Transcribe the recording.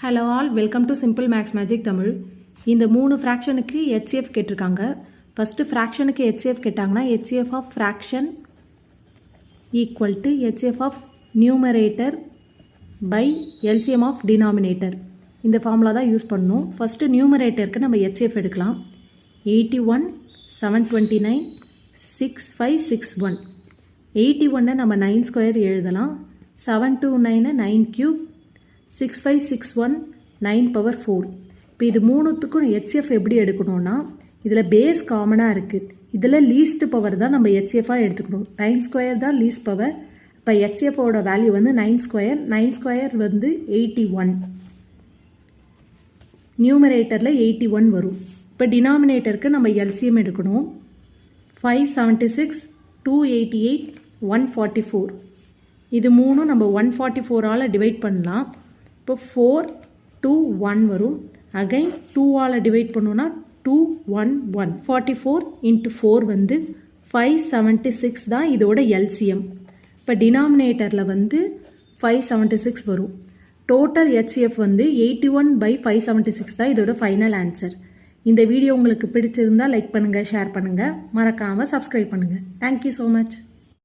Hello all, welcome to simple maths magic Tamil. இந்த 3 ஃப்ராக்ஷனுக்கு HCF கேட்டிருக்காங்க. ஃபஸ்ட்டு ஃப்ராக்ஷனுக்கு HCF கேட்டாங்கன்னா HCF of fraction equal to HCF of numerator by LCM of denominator. இந்த formula தான் use பண்ணணும். ஃபஸ்ட்டு நியூமரேட்டருக்கு நம்ம HCF எடுக்கலாம். 81, 729, 6561. 81 நம்ம 9 ஸ்கொயர் எழுதலாம். 729 9 கியூப், 6561 9 பவர் 4. இப்போ இது மூணுத்துக்கும் HCF எப்படி எடுக்கணும்னா, இதில் பேஸ் காமனாக இருக்குது. இதில் லீஸ்ட் பவர் தான் நம்ம HCFாக எடுத்துக்கணும். 9 ஸ்கொயர் தான் லீஸ்ட் பவர். இப்போ HCFோட வேல்யூ வந்து 9 ஸ்கொயர். 9 ஸ்கொயர் வந்து 81. நியூமரேட்டரில் 81 வரும். இப்போ டினாமினேட்டருக்கு நம்ம LCM எடுக்கணும். 576, 288, 144. இது மூணும் நம்ம 144ஆல் டிவைட் பண்ணலாம். இப்போ 4, 2, 1 வரும். அகைன் 2ஆல் டிவைட் பண்ணோன்னா 2, 1, 1. 44 × 4 வந்து 576 தான் இதோட LCM. இப்போ டினாமினேட்டரில் வந்து 576 வரும். டோட்டல் HCF வந்து 81/576 தான் இதோட ஃபைனல் ஆன்சர். இந்த வீடியோ உங்களுக்கு பிடிச்சிருந்தால் லைக் பண்ணுங்கள், ஷேர் பண்ணுங்கள், மறக்காமல் சப்ஸ்கிரைப் பண்ணுங்கள். Thank you so much.